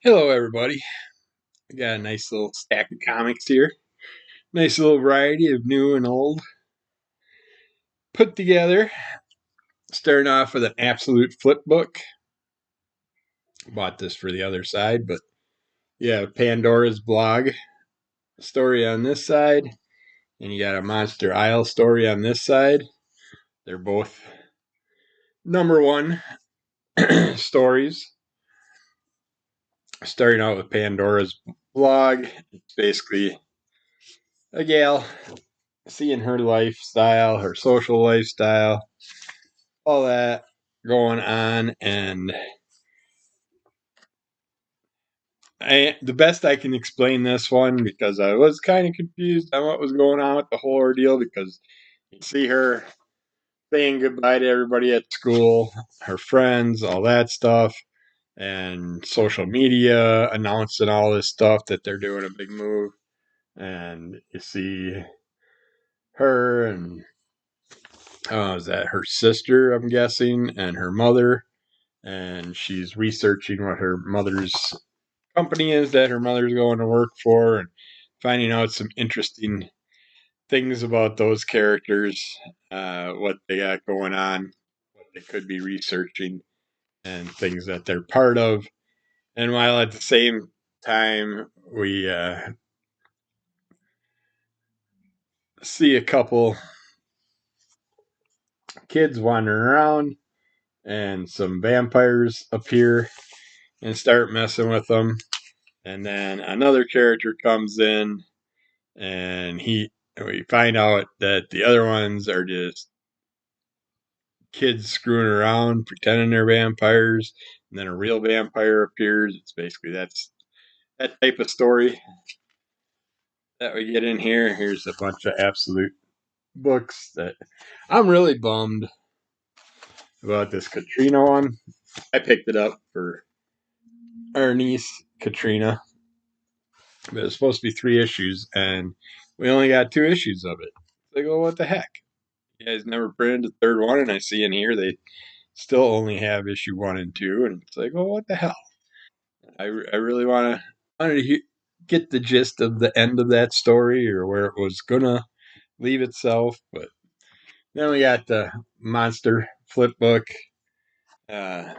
Hello, everybody. I got a nice little stack of comics here. Nice little variety of new and old put together. Starting off with an absolute Flipbook. Bought this for the other side, but yeah, Pandora's blog story on this side, and you got a Monster Isle story on this side. They're both number one stories. Starting out with Pandora's blog, it's basically a gal seeing her lifestyle, her social lifestyle, all that going on, and the best I can explain this one because I was kind of confused on what was going on with the whole ordeal because you see her saying goodbye to everybody at school, her friends, all that stuff, and social media announcing all this stuff that they're doing a big move, and you see her and is that her sister, I'm guessing, and her mother, and she's researching what her mother's company is that her mother's going to work for and finding out some interesting things about those characters, what they got going on, what they could be researching, and things that they're part of. And while at the same time, we see a couple kids wandering around and some vampires appear and start messing with them. And then another character comes in and we find out that the other ones are just kids screwing around, pretending they're vampires, and then a real vampire appears. It's basically that type of story that we get in here. Here's a bunch of absolute books that I'm really bummed about this Katrina one. I picked it up for our niece Katrina, but it's supposed to be 3 issues, and we only got 2 issues of it. They go, what the heck? You guys never printed the third one, and I see in here they still only have issue 1 and 2, and it's like, oh, what the hell? I really wanted to get the gist of the end of that story or where it was gonna leave itself, but then we got the monster flip book. Uh,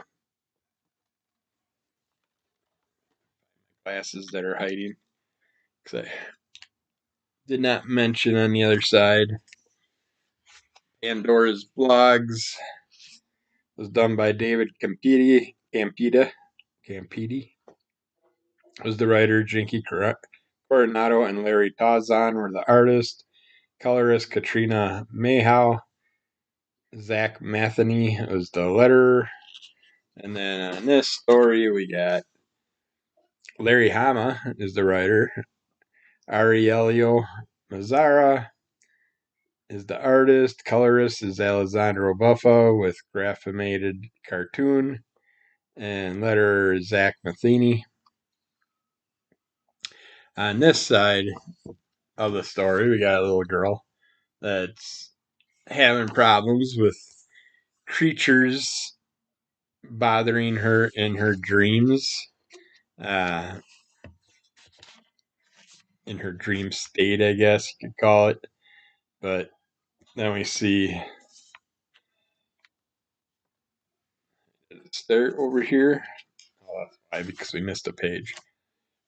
Glasses that are hiding because I did not mention on the other side. Pandora's blogs was done by David Campiti was the writer. Jinky Coronado and Larry Tazan were the artist. Colorist Katrina Mayhow. Zach Matheny was the letterer. And then on this story, we got Larry Hama is the writer. Arielio Mazzara is the artist. Colorist is Alessandro Buffa with graphimated cartoon. And letterer is Zach Matheny. On this side of the story, we got a little girl that's having problems with creatures bothering her in her dreams. Uh, in her dream state, I guess you could call it. But then we see there over here. Oh, that's why, because we missed a page.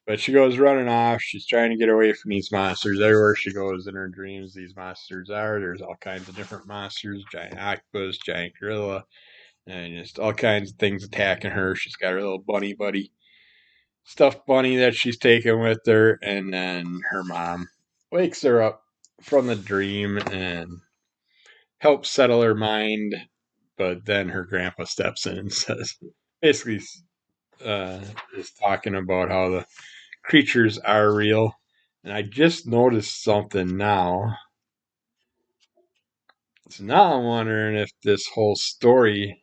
But she goes running off. She's trying to get away from these monsters. Everywhere she goes in her dreams, these monsters are. There's all kinds of different monsters, giant octopus, giant gorilla, and just all kinds of things attacking her. She's got her little bunny buddy, stuffed bunny that she's taking with her, and then her mom wakes her up from the dream and helps settle her mind. But then her grandpa steps in and says, basically, is talking about how the creatures are real. And I just noticed something now. So now I'm wondering if this whole story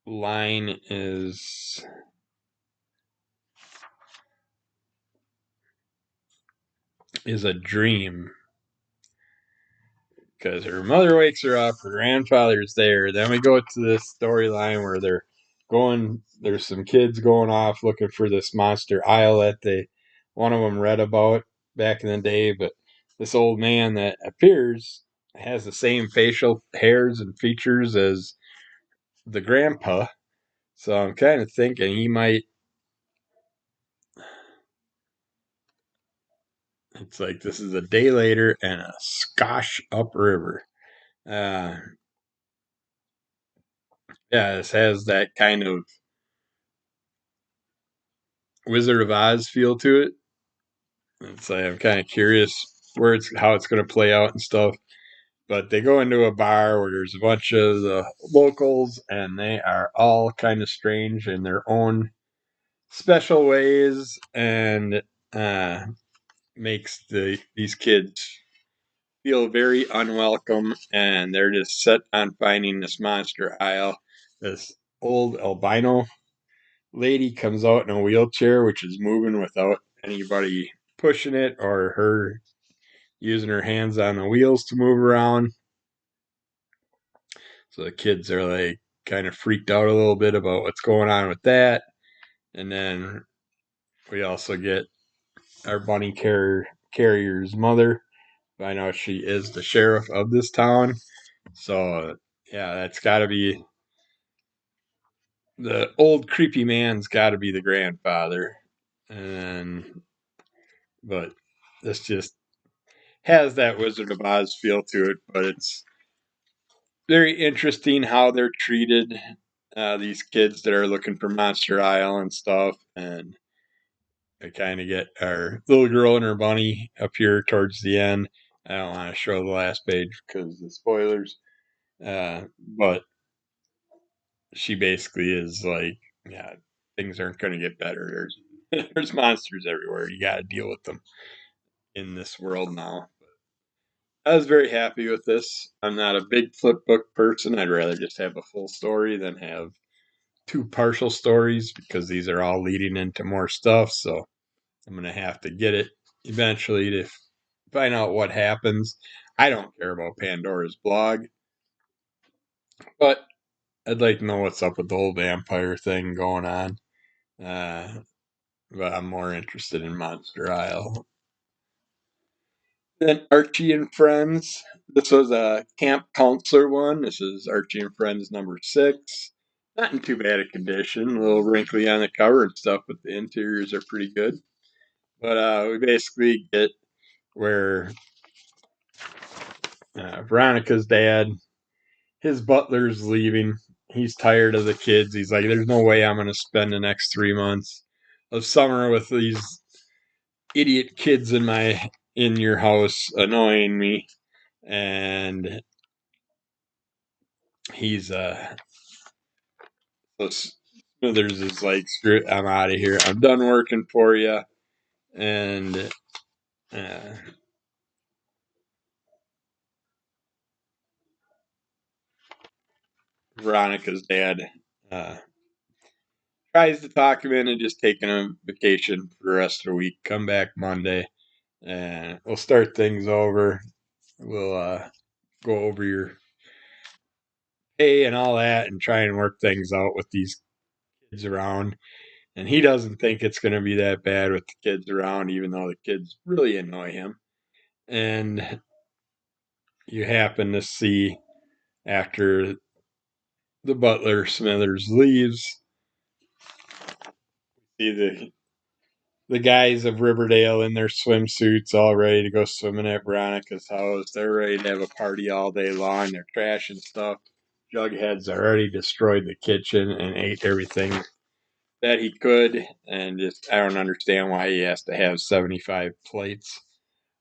line is a dream. Because her mother wakes her up, her grandfather's there. Then we go to this storyline where they're there's some kids going off looking for this monster isle that one of them read about back in the day, but this old man that appears has the same facial hairs and features as the grandpa. So I'm kind of thinking he might. It's like this is a day later and a skosh upriver. Uh, yeah, this has that kind of Wizard of Oz feel to it. It's like I'm kind of curious how it's going to play out and stuff. But they go into a bar where there's a bunch of the locals, and they are all kind of strange in their own special ways, and uh, makes these kids feel very unwelcome, and they're just set on finding this monster isle. This old albino lady comes out in a wheelchair, which is moving without anybody pushing it or her using her hands on the wheels to move around. So the kids are like kind of freaked out a little bit about what's going on with that. And then we also get our carrier's mother. I know she is the sheriff of this town. So yeah, that's got to be the old creepy man's got to be the grandfather. And but this just has that Wizard of Oz feel to it, but it's very interesting how they're treated. These kids that are looking for Monster Isle and stuff, and I kind of get our little girl and her bunny up here towards the end. I don't want to show the last page because of the spoilers, but she basically is like, yeah, things aren't going to get better. There's monsters everywhere. You got to deal with them in this world now. I was very happy with this. I'm not a big flipbook person. I'd rather just have a full story than have two partial stories because these are all leading into more stuff. So I'm going to have to get it eventually to find out what happens. I don't care about Pandora's blog, but I'd like to know what's up with the whole vampire thing going on. Uh, but I'm more interested in Monster Isle. Then Archie and Friends. This was a camp counselor one. This is Archie and Friends number 6. Not in too bad a condition. A little wrinkly on the cover and stuff, but the interiors are pretty good. But we basically get where Veronica's dad, his butler's leaving. He's tired of the kids. He's like, there's no way I'm going to spend the next 3 months of summer with these idiot kids in your house annoying me. And he's so Smithers is like, screw it, I'm out of here. I'm done working for you. And uh, Veronica's dad uh, tries to talk him into just taking a vacation for the rest of the week. Come back Monday, and we'll start things over. We'll go over your pay and all that, and try and work things out with these kids around. And he doesn't think it's going to be that bad with the kids around, even though the kids really annoy him. And you happen to see after the butler Smithers leaves, see the guys of Riverdale in their swimsuits all ready to go swimming at Veronica's house. They're ready to have a party all day long. They're trashing stuff. Jughead's already destroyed the kitchen and ate everything that he could, and just I don't understand why he has to have 75 plates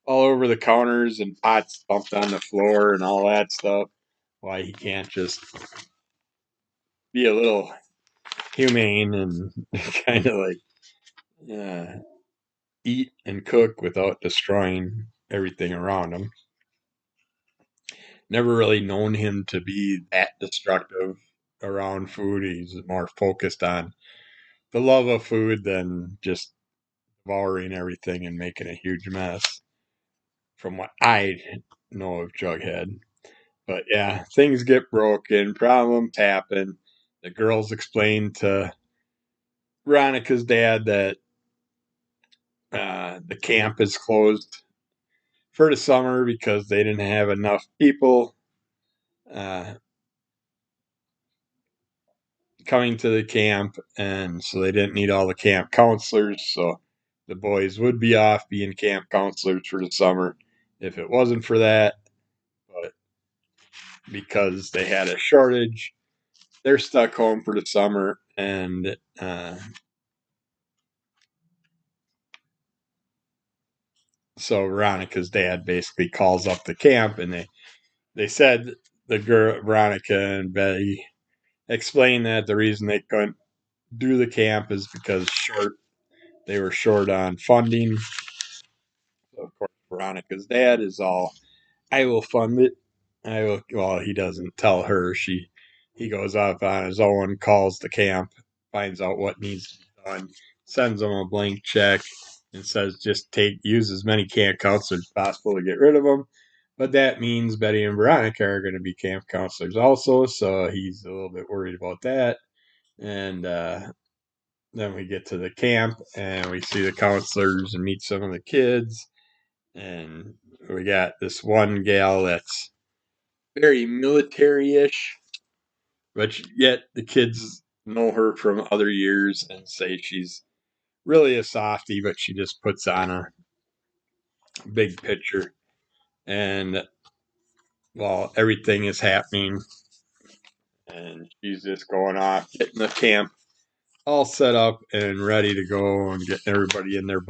all over the counters and pots dumped on the floor and all that stuff. Why he can't just be a little humane and kind of like eat and cook without destroying everything around him. Never really known him to be that destructive around food. He's more focused on the love of food than just devouring everything and making a huge mess, from what I know of Jughead. But yeah, things get broken, problems happen. the girls explain to Veronica's dad that the camp is closed for the summer because they didn't have enough people uh, coming to the camp, and so they didn't need all the camp counselors. So the boys would be off being camp counselors for the summer if it wasn't for that. But because they had a shortage, they're stuck home for the summer, and so Veronica's dad basically calls up the camp, and they said the girl Veronica and Betty explained that the reason they couldn't do the camp is because they were short on funding. So of course, Veronica's dad is all, "I will fund it. I will." Well, he doesn't tell her. He goes off on his own, calls the camp, finds out what needs to be done, sends them a blank check, and says just use as many camp counselors as possible to get rid of them. But that means Betty and Veronica are going to be camp counselors also, so he's a little bit worried about that. And then we get to the camp and we see the counselors and meet some of the kids. And we got this one gal that's very military-ish, but yet the kids know her from other years and say she's really a softie, but she just puts on a big picture. And while everything is happening, and she's just going off, getting the camp all set up and ready to go, and getting everybody in their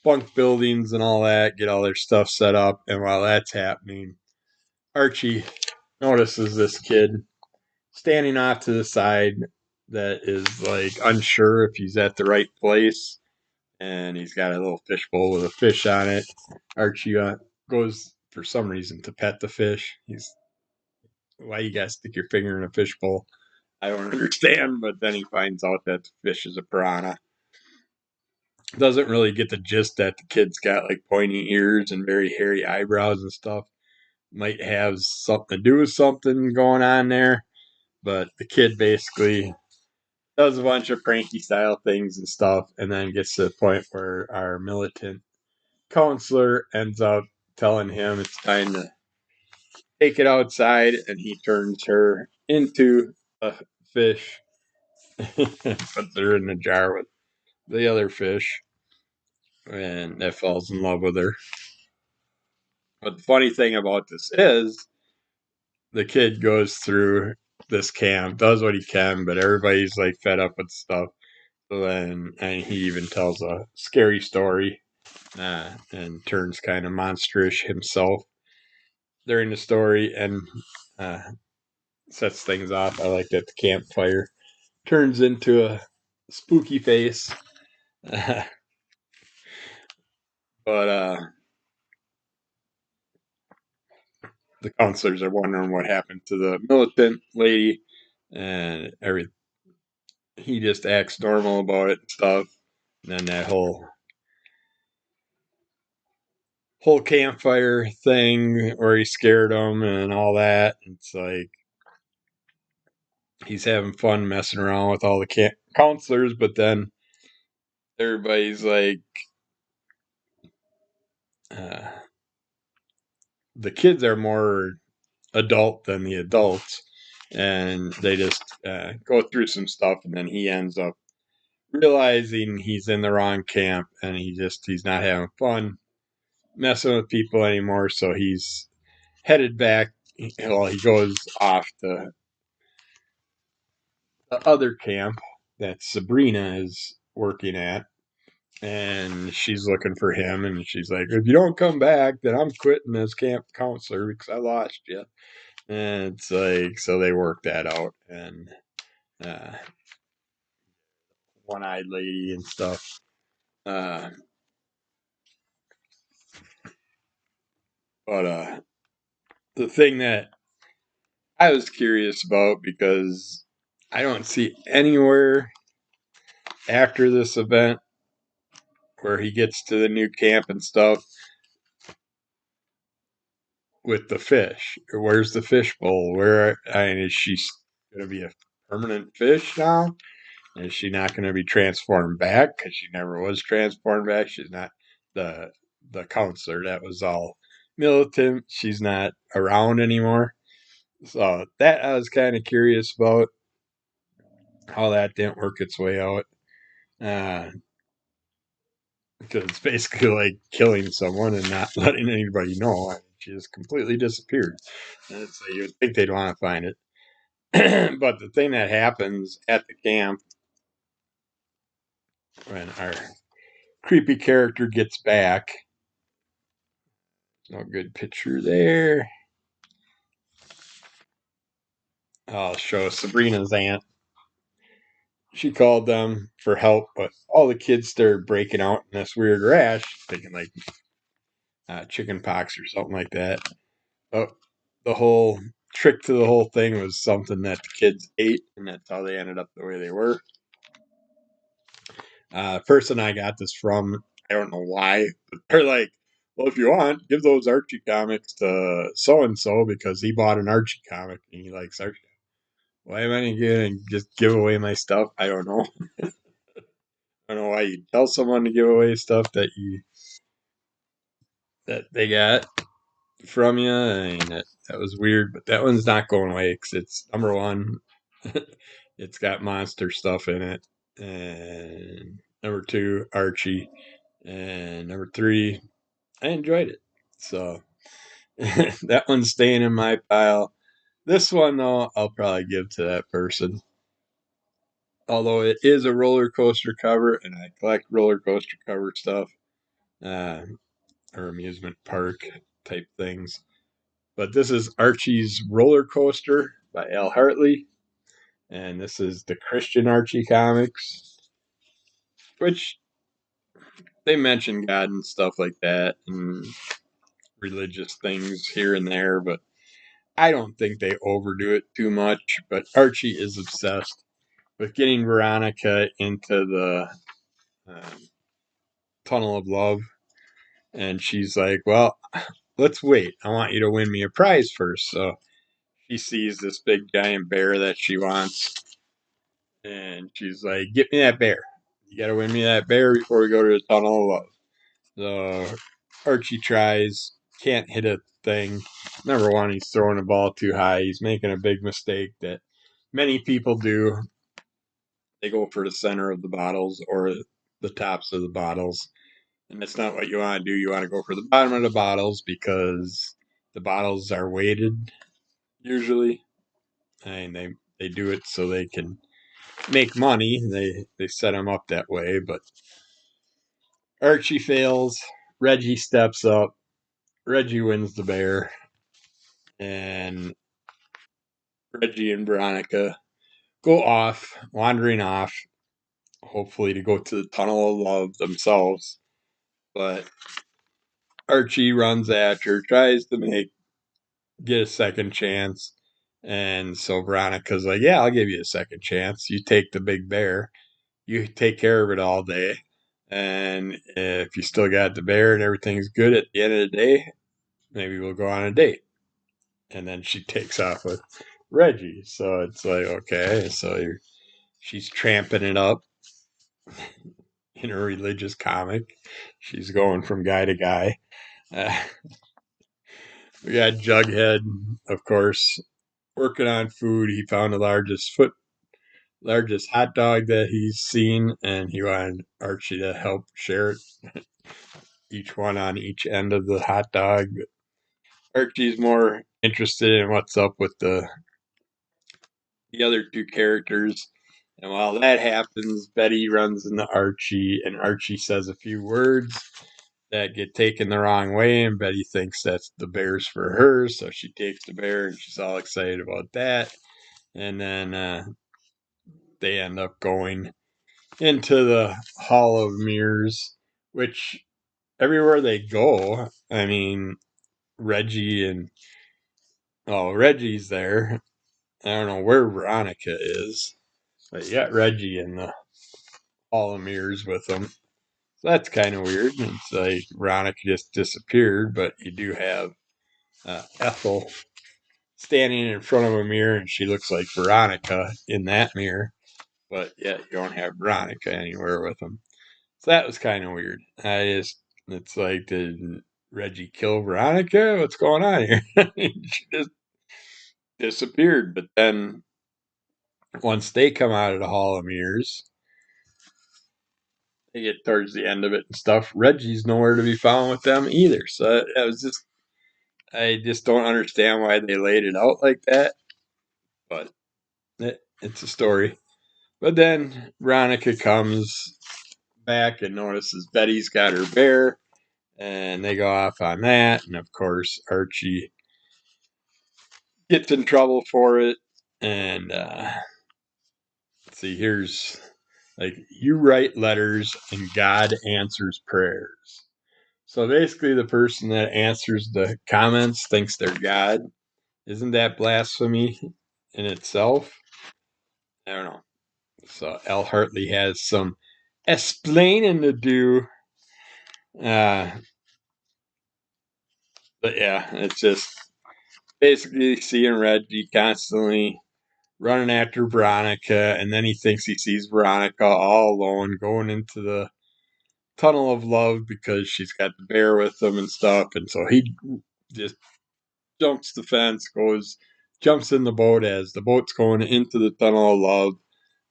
bunk buildings and all that, get all their stuff set up. And while that's happening, Archie notices this kid standing off to the side that is like unsure if he's at the right place, and he's got a little fishbowl with a fish on it. Archie goes for some reason to pet the fish. He's, "Why you gotta stick your finger in a fishbowl? I don't understand." But then he finds out that the fish is a piranha. Doesn't really get the gist that the kid's got like pointy ears and very hairy eyebrows and stuff. Might have something to do with something going on there. But the kid basically does a bunch of pranky style things and stuff, and then gets to the point where our militant counselor ends up telling him it's time to take it outside, and he turns her into a fish, puts her in a jar with the other fish, and that falls in love with her. But the funny thing about this is the kid goes through this camp, does what he can, but everybody's like fed up with stuff. So then, and he even tells a scary story and turns kind of monsterish himself during the story, and uh, sets things off. I like that the campfire turns into a spooky face. But the counselors are wondering what happened to the militant lady, and he just acts normal about it and stuff. And then that whole campfire thing where he scared them and all that. It's like he's having fun messing around with all the counselors, but then everybody's like, uh, the kids are more adult than the adults, and they just go through some stuff, and then he ends up realizing he's in the wrong camp, and he's not having fun messing with people anymore, so he's headed back. Well, he goes off to the other camp that Sabrina is working at, and she's looking for him, and she's like, "If you don't come back, then I'm quitting as camp counselor because I lost you." And it's like, so they work that out, and uh, one-eyed lady and stuff. Uh, but the thing that I was curious about, because I don't see anywhere after this event where he gets to the new camp and stuff with the fish. Where's the fish bowl? Where, I mean, is she going to be a permanent fish now? Is she not going to be transformed back? Because she never was transformed back. She's not the the counselor that was all militant. She's not around anymore. So that I was kind of curious about how that didn't work its way out. Uh, because it's basically like killing someone and not letting anybody know. I mean, she just completely disappeared. And so you'd think they'd want to find it. But the thing that happens at the camp when our creepy character gets back, no good picture there. I'll show Sabrina's aunt. She called them for help, but all the kids started breaking out in this weird rash, thinking like chicken pox or something like that. Oh, the whole trick to the whole thing was something that the kids ate, and that's how they ended up the way they were. Person I got this from, I don't know why, but they're like, well, if you want, give those Archie comics to so and so because he bought an Archie comic and he likes Archie. Why am I going to just give away my stuff? I don't know. I don't know why you tell someone to give away stuff that they got from you. I mean, that was weird, but that one's not going away because it's number one. It's got monster stuff in it, and number two, Archie, and number three, I enjoyed it. So that one's staying in my pile. This one, though, I'll probably give to that person. Although it is a roller coaster cover, and I collect roller coaster cover stuff, uh, or amusement park type things. But this is Archie's Roller Coaster by Al Hartley, and this is the Christian Archie comics, which they mention God and stuff like that, and religious things here and there, but I don't think they overdo it too much. But Archie is obsessed with getting Veronica into the um, tunnel of love, and she's like, "Well, let's wait. I want you to win me a prize first." So she sees this big giant bear that she wants, and she's like, "Get me that bear. You got to win me that bear before we go to the tunnel of love." So Archie tries, can't hit a thing. Number one, he's throwing the ball too high. He's making a big mistake that many people do. They go for the center of the bottles or the tops of the bottles. And that's not what you want to do. You want to go for the bottom of the bottles because the bottles are weighted usually. And they do it so they can make money. They set them up that way. But Archie fails. Reggie steps up. Reggie wins the bear. And Reggie and Veronica go off, wandering off, hopefully to go to the tunnel of love themselves. But Archie runs after, tries to get a second chance. And so Veronica's like, "Yeah, I'll give you a second chance. You take the big bear. You take care of it all day. And if you still got the bear and everything's good at the end of the day, maybe we'll go on a date." And then she takes off with Reggie. So it's like, okay, so she's tramping it up in a religious comic. She's going from guy to guy. Uh, we got Jughead, of course, working on food. He found the largest hot dog that he's seen, and he wanted Archie to help share it, each one on each end of the hot dog. But Archie's more interested in what's up with the other two characters. And while that happens, Betty runs into Archie, and Archie says a few words that get taken the wrong way, and Betty thinks that's the bear's for her, so she takes the bear, and she's all excited about that. And then they end up going into the Hall of Mirrors, which everywhere they go, I mean, Reggie and Reggie's there. I don't know where Veronica is, but you got Reggie in the Hall of Mirrors with them. So that's kind of weird. It's like Veronica just disappeared, but you do have Ethel standing in front of a mirror, and she looks like Veronica in that mirror, but yet you don't have Veronica anywhere with them. So that was kind of weird. It's like, did Reggie kill Veronica? What's going on here? She just disappeared. But then once they come out of the Hall of Mirrors, they get towards the end of it and stuff. Reggie's nowhere to be found with them either. So it was just, I just don't understand why they laid it out like that. But it's a story. But then Veronica comes back and notices Betty's got her bear, and they go off on that. And of course, Archie gets in trouble for it. And let's see, here's like, you write letters and God answers prayers. So basically, the person that answers the comments thinks they're God. Isn't that blasphemy in itself? I don't know. So L. Hartley has some explaining to do. Uh, but yeah, it's just basically seeing Reggie constantly running after Veronica, and then he thinks he sees Veronica all alone going into the tunnel of love because she's got the bear with him and stuff, and so he just jumps the fence, jumps in the boat as the boat's going into the tunnel of love,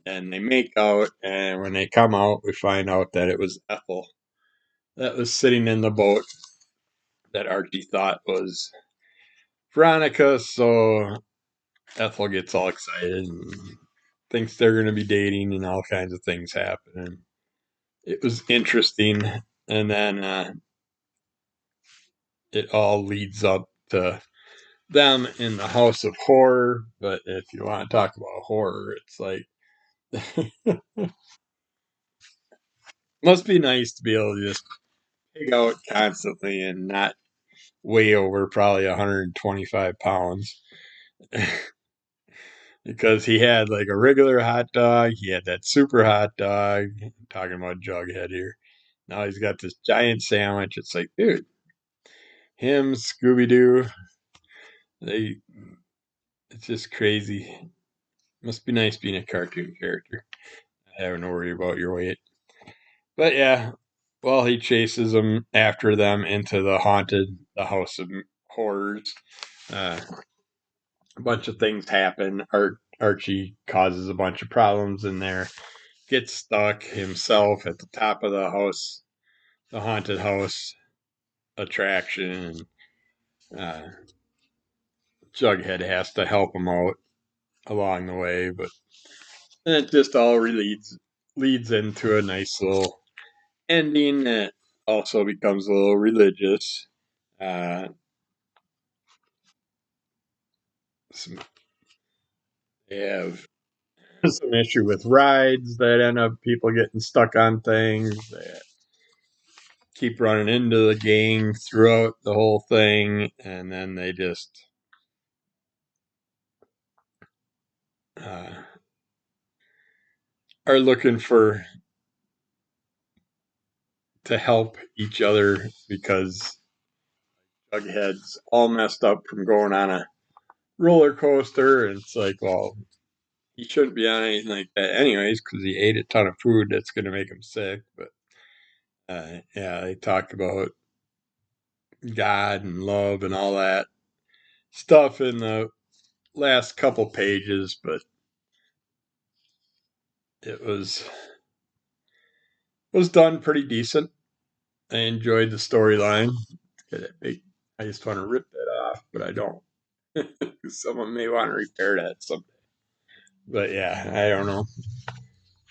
and they make out, and when they come out, we find out that it was Ethel that was sitting in the boat that Archie thought was Veronica, so Ethel gets all excited and thinks they're going to be dating, and all kinds of things happen. And it was interesting. And then it all leads up to them in the House of Horror. But if you want to talk about horror, it's like, must be nice to be able to just pig out constantly and not weigh over probably 125 pounds. Because he had like a regular hot dog, he had that super hot dog. I'm talking about Jughead here. Now he's got this giant sandwich. It's like, dude, him, Scooby Doo, they, it's just crazy. Must be nice being a cartoon character. Having to worry about your weight. But yeah, well, he chases them after them into the House of Horrors. Uh, a bunch of things happen. Archie causes a bunch of problems in there. Gets stuck himself at the top of the house, the haunted house attraction. Uh, Jughead has to help him out along the way, but it just all leads into a nice little ending that also becomes a little religious. Uh, some, they have some issue with rides that end up people getting stuck on things. They keep running into the gang throughout the whole thing, and then they just uh, are looking for to help each other because Jughead's all messed up from going on a roller coaster, and it's like, well, he shouldn't be on anything like that anyways because he ate a ton of food that's going to make him sick. But yeah, they talk about God and love and all that stuff in the last couple pages, but it was done pretty decent. I enjoyed the storyline. I just want to rip that off, but I don't. Someone may want to repair that someday. But yeah, I don't know.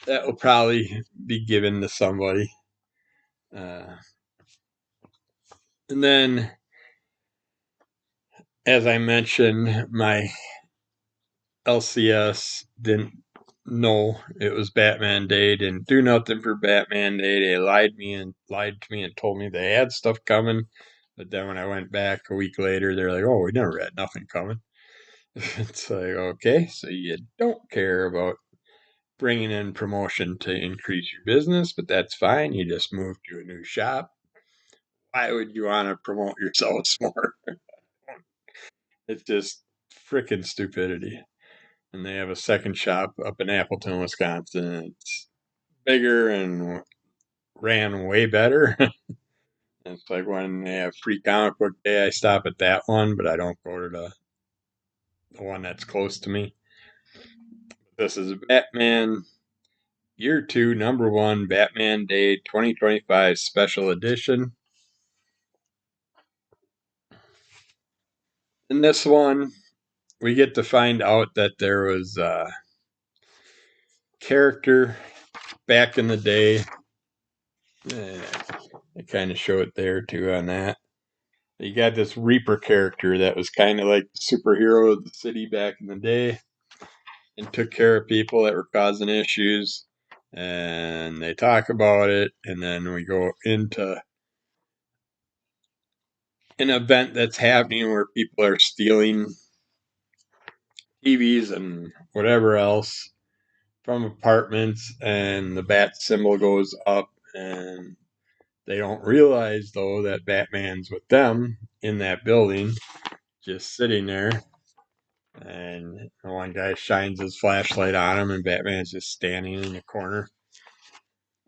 That will probably be given to somebody. Uh, and then, as I mentioned, my LCS didn't know it was Batman Day. Didn't do nothing for Batman Day. They lied to me and told me they had stuff coming. But then when I went back a week later, they're like, "Oh, we never had nothing coming." It's like, okay, so you don't care about bringing in promotion to increase your business, but that's fine. You just moved to a new shop. Why would you want to promote yourselves more? It's just frickin' stupidity. And they have a second shop up in Appleton, Wisconsin. It's bigger and ran way better. It's like when they have free comic book day, I stop at that one, but I don't go to the one that's close to me. This is Batman Year 2, Number 1, Batman Day 2025 Special Edition. In this one, we get to find out that there was a character back in the day. I kind of show it there too on that. You got this Reaper character that was kind of like the superhero of the city back in the day and took care of people that were causing issues. And they talk about it, and then we go into an event that's happening where people are stealing TVs and whatever else from apartments, and the bat symbol goes up, and they don't realize though that Batman's with them in that building, just sitting there. And one guy shines his flashlight on him, and Batman's just standing in the corner,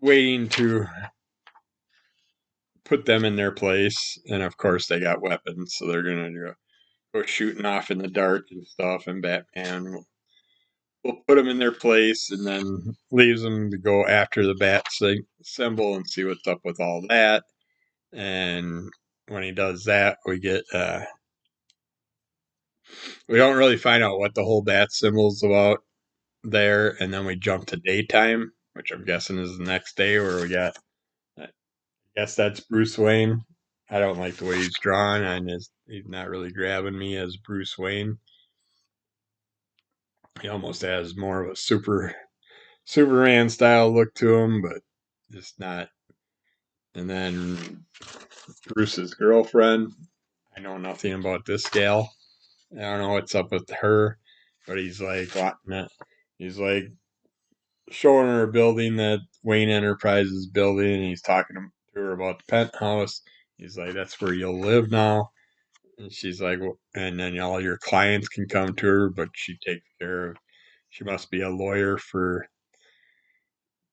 waiting to put them in their place. And of course, they got weapons, so they're gonna go shooting off in the dark and stuff. And Batman will put them in their place, and then leaves them to go after the bat symbol and see what's up with all that. And when he does that, we don't really find out what the whole bat symbol's about there, and then we jump to daytime, which I'm guessing is the next day, where we got, I guess that's Bruce Wayne. I don't like the way he's drawn, and he's not really grabbing me as Bruce Wayne. He almost has more of a Superman style look to him, but just not. And then Bruce's girlfriend. I know nothing about this gal. I don't know what's up with her, but he's like wanting it. He's like showing her a building that Wayne Enterprises is building, and he's talking to her about the penthouse. He's like, "That's where you'll live now." And she's like, well, and then all your clients can come to her, but she takes care of. She must be a lawyer for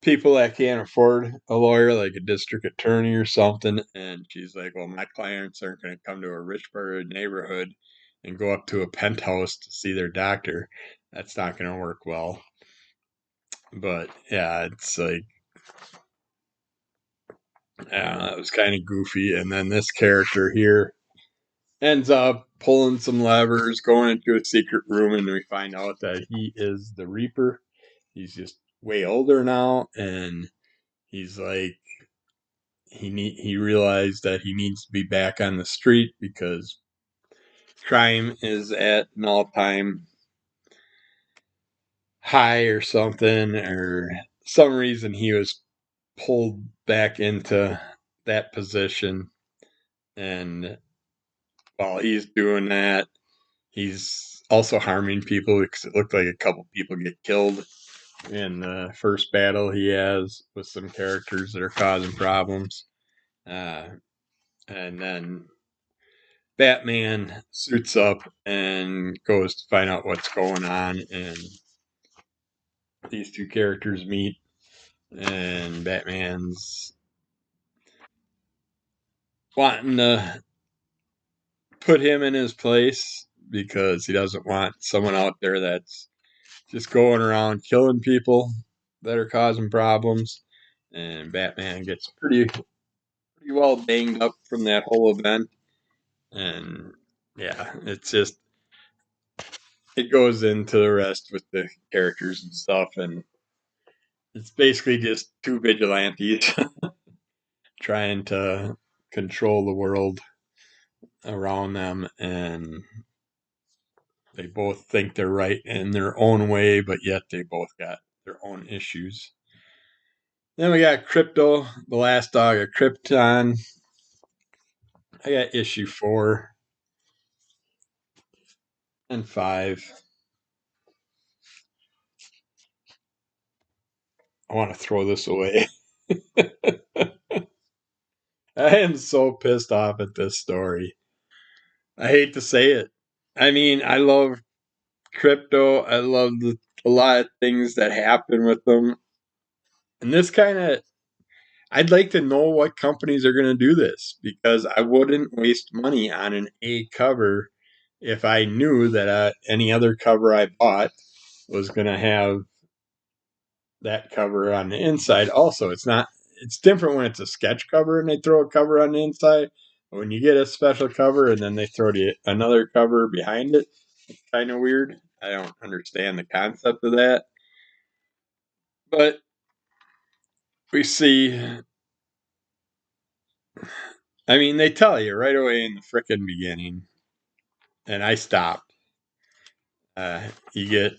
people that can't afford a lawyer, like a district attorney or something. And she's like, "Well, my clients aren't going to come to a rich part of the neighborhood and go up to a penthouse to see their doctor. That's not going to work well." But yeah, it's like, it was kind of goofy. And then this character here ends up pulling some levers, going into a secret room, and we find out that he is the Reaper. He's just way older now, and he's like, he realized that he needs to be back on the street because crime is at an all-time high or something, or some reason he was pulled back into that position. And while he's doing that, he's also harming people, because it looked like a couple people get killed in the first battle he has with some characters that are causing problems. And then Batman suits up and goes to find out what's going on, and these two characters meet, and Batman's wanting to put him in his place because he doesn't want someone out there that's just going around killing people that are causing problems. And Batman gets pretty well banged up from that whole event. And yeah, it goes into the rest with the characters and stuff, and it's basically just two vigilantes trying to control the world around them, and they both think they're right in their own way, but yet they both got their own issues. Then we got Krypto, the last dog of Krypton. I got issue 4 and 5. I want to throw this away. I am so pissed off at this story. I hate to say it. I mean, I love Krypto. I love a lot of things that happen with them. And this kind of, I'd like to know what companies are going to do this because I wouldn't waste money on an A cover if I knew that any other cover I bought was going to have that cover on the inside. Also, it's different when it's a sketch cover and they throw a cover on the inside. But when you get a special cover and then they throw another cover behind it, it's kind of weird. I don't understand the concept of that. But we see, I mean, they tell you right away in the frickin' beginning, and I stopped. You get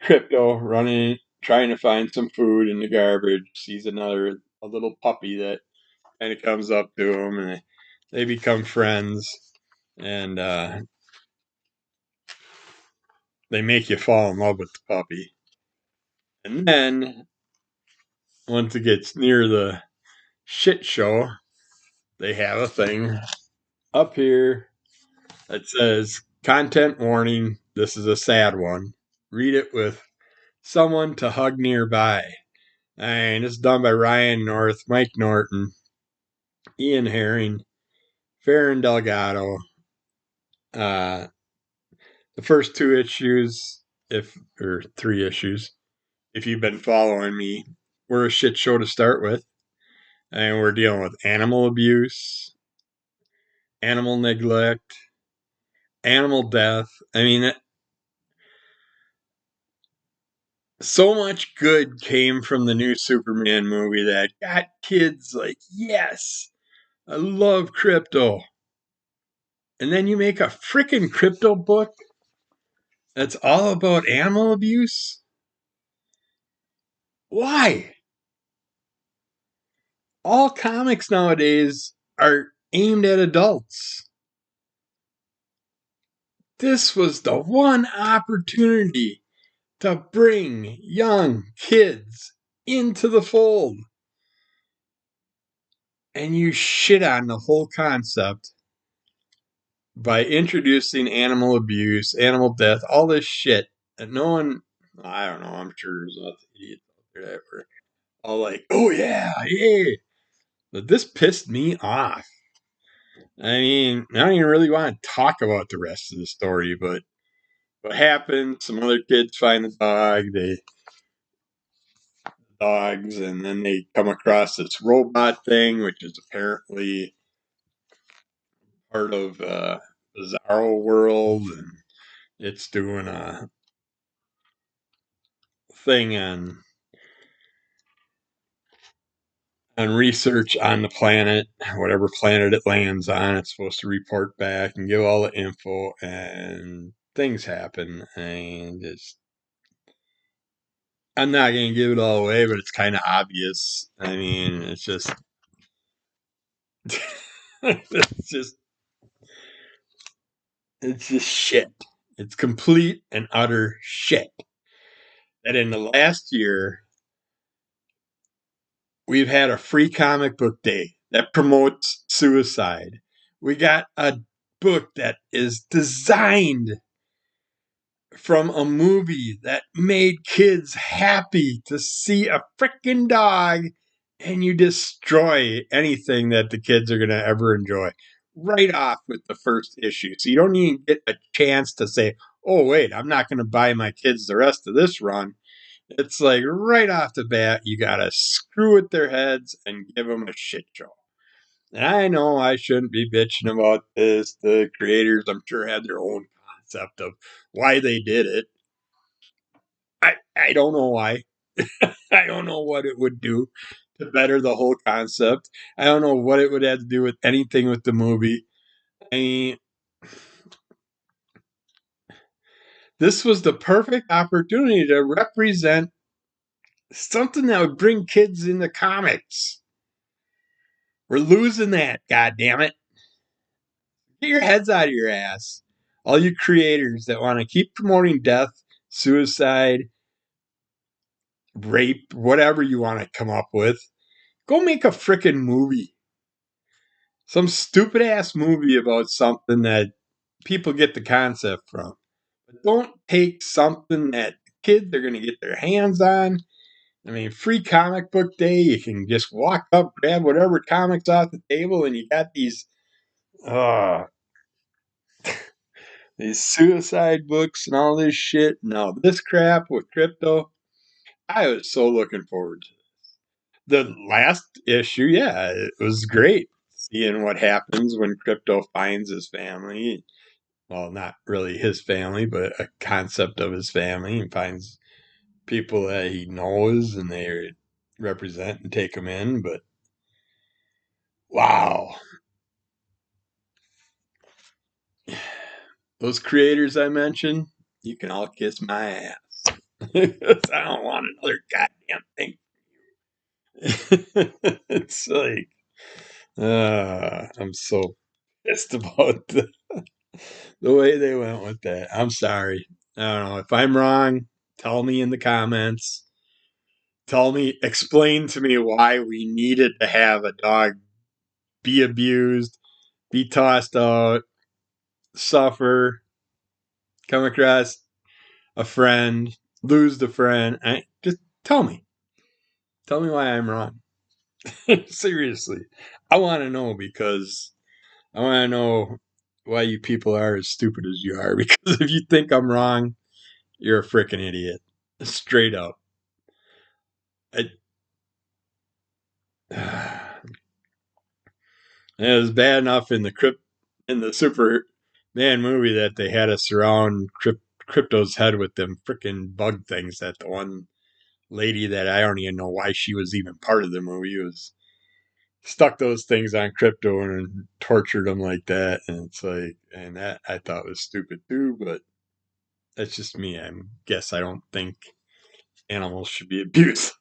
Krypto running, trying to find some food in the garbage. Sees a little puppy that kind of comes up to him, and they become friends, and they make you fall in love with the puppy. And then once it gets near the shit show, they have a thing up here that says content warning. This is a sad one. Read it with someone to hug nearby. And it's done by Ryan North, Mike Norton, Ian Herring, Farron Delgado. The first two issues, or three issues, if you've been following me, we're a shit show to start with. And we're dealing with animal abuse, animal neglect, animal death. I mean, so much good came from the new Superman movie that got kids like, yes, I love Krypto. And then you make a freaking Krypto book that's all about animal abuse? Why? All comics nowadays are aimed at adults. This was the one opportunity to bring young kids into the fold. And you shit on the whole concept by introducing animal abuse, animal death, all this shit that no one, I don't know, I'm sure there's lots of idiots out there that were all like, oh yeah, yeah. But this pissed me off. I mean, I don't even really want to talk about the rest of the story, but what happened, some other kids find dogs, and then they come across this robot thing, which is apparently part of Bizarro World, and it's doing a thing on research on the planet, whatever planet it lands on. It's supposed to report back and give all the info, and things happen, and I'm not going to give it all away, but it's kind of obvious. I mean, it's just it's just shit. It's complete and utter shit. That in the last year, we've had a free comic book day that promotes suicide. We got a book that is designed from a movie that made kids happy to see a freaking dog, and you destroy anything that the kids are going to ever enjoy right off with the first issue. So you don't even get a chance to say, oh, wait, I'm not going to buy my kids the rest of this run. It's like right off the bat, you got to screw with their heads and give them a shit show. And I know I shouldn't be bitching about this. The creators, I'm sure, had their own concept of why they did it. I don't know why. I don't know what it would do to better the whole concept. I don't know what it would have to do with anything with the movie. I mean, this was the perfect opportunity to represent something that would bring kids into comics. We're losing that, God damn it. Get your heads out of your ass. All you creators that want to keep promoting death, suicide, rape, whatever you want to come up with, go make a freaking movie. Some stupid ass movie about something that people get the concept from. But don't take something that kids are going to get their hands on. I mean, free comic book day, you can just walk up, grab whatever comics off the table, and you got uh, these suicide books and all this shit. No, this crap with Krypto, I was so looking forward to the last issue. Yeah, it was great seeing what happens when Krypto finds his family. Well, not really his family, but a concept of his family, and finds people that he knows and they represent and take him in. But wow, those creators I mentioned, you can all kiss my ass. I don't want another goddamn thing. It's like, I'm so pissed about the way they went with that. I'm sorry. I don't know. If I'm wrong, tell me in the comments. Tell me, explain to me why we needed to have a dog be abused, be tossed out, suffer, come across a friend, lose the friend. Just tell me. Tell me why I'm wrong. Seriously. I want to know because I want to know why you people are as stupid as you are. Because if you think I'm wrong, you're a freaking idiot. Straight up. I, it was bad enough in the Superman movie that they had to surround Crypto's head with them freaking bug things that the one lady that I don't even know why she was even part of the movie was stuck those things on Krypto and tortured him like that. And it's like, and that I thought was stupid too, but that's just me. I guess I don't think animals should be abused.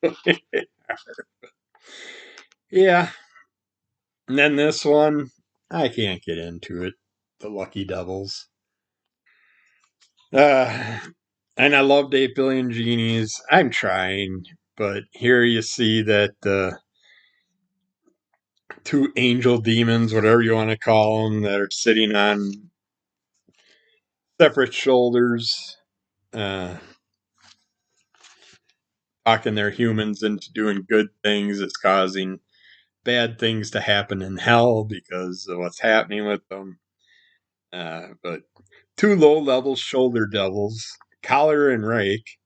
Yeah. And then this one, I can't get into it. The Lucky Devils. Uh, and I loved 8 Billion Genies. I'm trying, but here you see that the two angel demons, whatever you want to call them, that are sitting on separate shoulders, uh, talking their humans into doing good things. It's causing bad things to happen in hell because of what's happening with them. But two low level shoulder devils, Collar and Rake,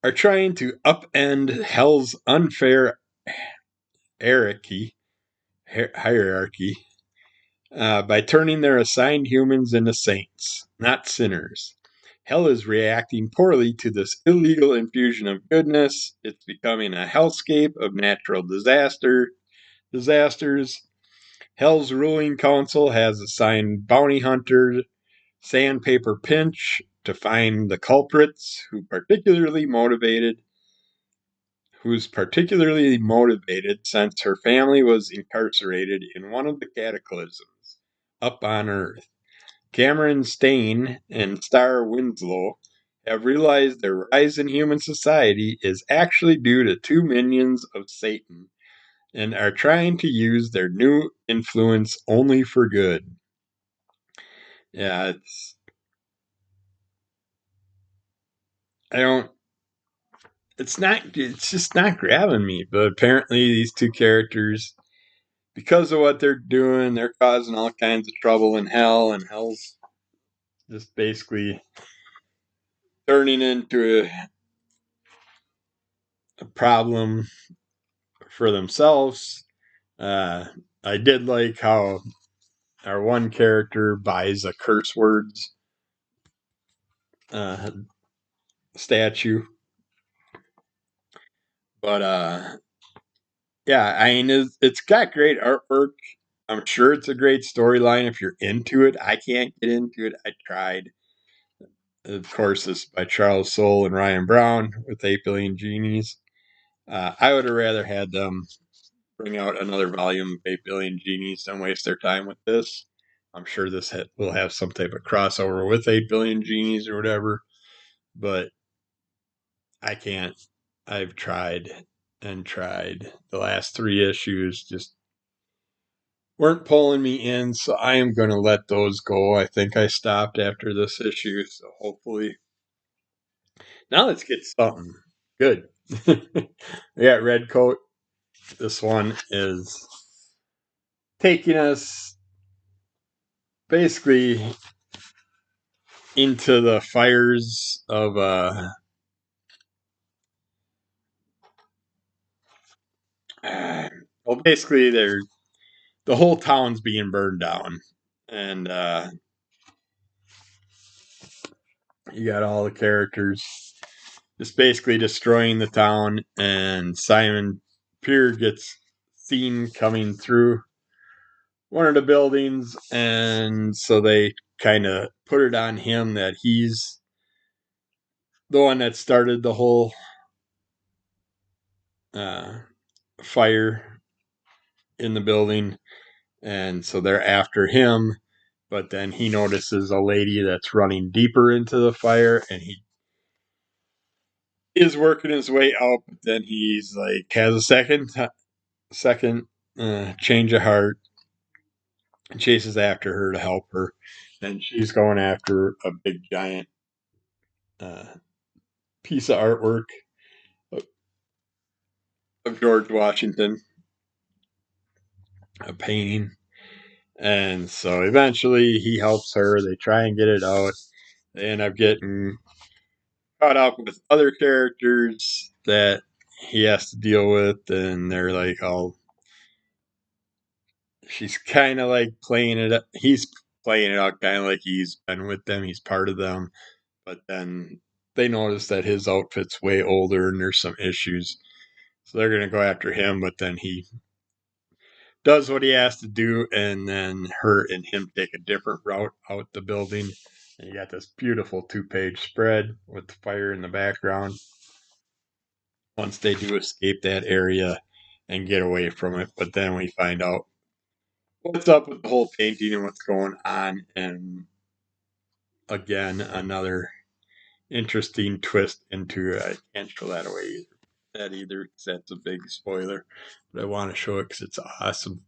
are trying to upend hell's unfair hierarchy by turning their assigned humans into saints, not sinners. Hell is reacting poorly to this illegal infusion of goodness. It's becoming a hellscape of natural disasters. Hell's ruling council has assigned bounty hunter Sandpaper Pinch to find the culprits who's particularly motivated since her family was incarcerated in one of the cataclysms up on Earth. Cameron Stain and Star Winslow have realized their rise in human society is actually due to two minions of Satan and are trying to use their new influence only for good. Yeah, I don't it's just not grabbing me, but apparently these two characters, because of what they're doing, they're causing all kinds of trouble in hell, and hell's just basically turning into a problem for themselves. Uh, I did like how our one character buys a curse words uh, statue, but yeah, I mean it's got great artwork. I'm sure it's a great storyline if you're into it. I can't get into it. I tried. Of course, it's by Charles Soule and Ryan Brown with 8 Billion Genies. I would have rather had them bring out another volume of 8 Billion Genies than waste their time with this. I'm sure this will have some type of crossover with 8 Billion Genies or whatever, but I can't. I've tried and tried. The last three issues just weren't pulling me in, so I am going to let those go. I think I stopped after this issue, so hopefully. Now let's get something good. We got Redcoat. This one is taking us basically into the fires of well, basically the whole town's being burned down, and you got all the characters just basically destroying the town, and Simon Peer gets seen coming through one of the buildings, and so they kind of put it on him that he's the one that started the whole uh, fire in the building, and so they're after him. But then he notices a lady that's running deeper into the fire, and he is working his way out. But then he's like has a second change of heart and chases after her to help her. And she's going after a big giant uh, piece of artwork of George Washington, a painting. And so eventually he helps her. They try and get it out. They end up getting caught up with other characters that he has to deal with. And they're like, oh, she's kind of like playing it up. He's playing it out kind of like he's been with them. He's part of them. But then they notice that his outfit's way older and there's some issues. So they're going to go after him. But then he does what he has to do, and then her and him take a different route out the building. And you got this beautiful 2-page spread with the fire in the background. Once they do escape that area and get away from it, but then we find out what's up with the whole painting and what's going on. And again, another interesting twist into it. I can't show that away either because that's a big spoiler, but I want to show it because it's awesome.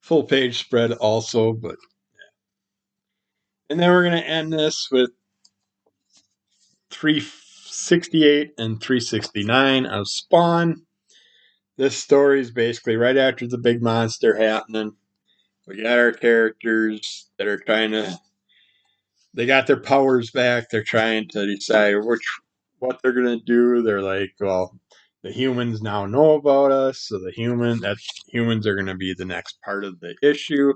Full page spread also, but and then we're going to end this with 368 and 369 of Spawn. This story is basically right after the big monster happening. We got our characters that are trying to, they got their powers back. They're trying to decide what they're going to do. They're like, well, the humans now know about us, so humans are going to be the next part of the issue.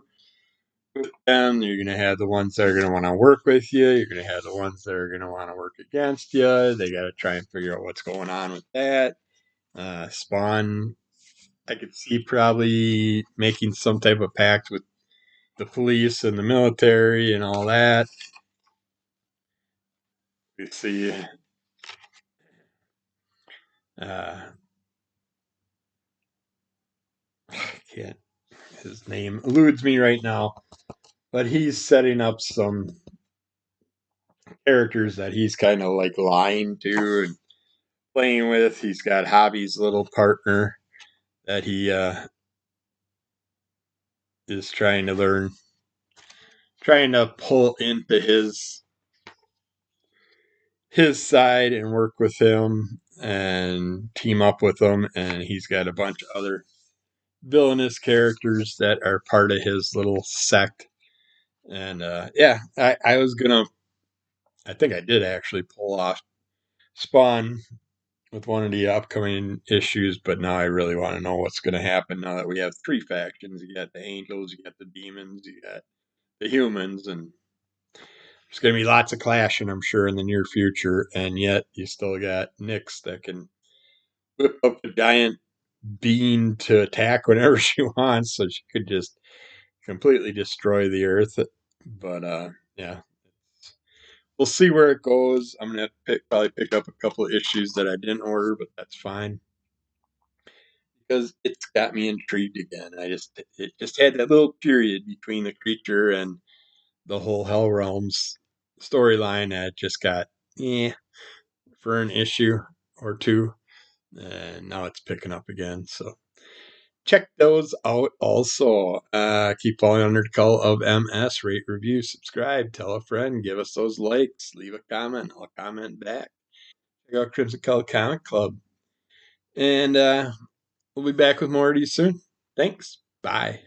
With them, you're going to have the ones that are going to want to work with you. You're going to have the ones that are going to want to work against you. They got to try and figure out what's going on with that. Spawn, I could see probably making some type of pact with the police and the military and all that. You see, I can't, his name eludes me right now, but he's setting up some characters that he's kind of like lying to and playing with. He's got Hobby's little partner that he is trying to pull into his side and work with him and team up with him. And he's got a bunch of other villainous characters that are part of his little sect. And yeah, I think I did actually pull off Spawn with one of the upcoming issues, but now I really want to know what's going to happen now that we have 3 factions. You got the angels, you got the demons, you got the humans, and there's going to be lots of clashing, I'm sure, in the near future. And yet, you still got Nyx that can whip up a giant being to attack whenever she wants, so she could just completely destroy the Earth. But yeah, we'll see where it goes. I'm gonna probably pick up a couple of issues that I didn't order, but that's fine because it's got me intrigued again. It just had that little period between the creature and the whole Hell Realms storyline that just got for an issue or two, and now it's picking up again. So check those out also. Keep following under the call of MS. Rate, review, subscribe, tell a friend, give us those likes, leave a comment. I'll comment back. Check out Crimson Cult Comic Club. And we'll be back with more of these soon. Thanks. Bye.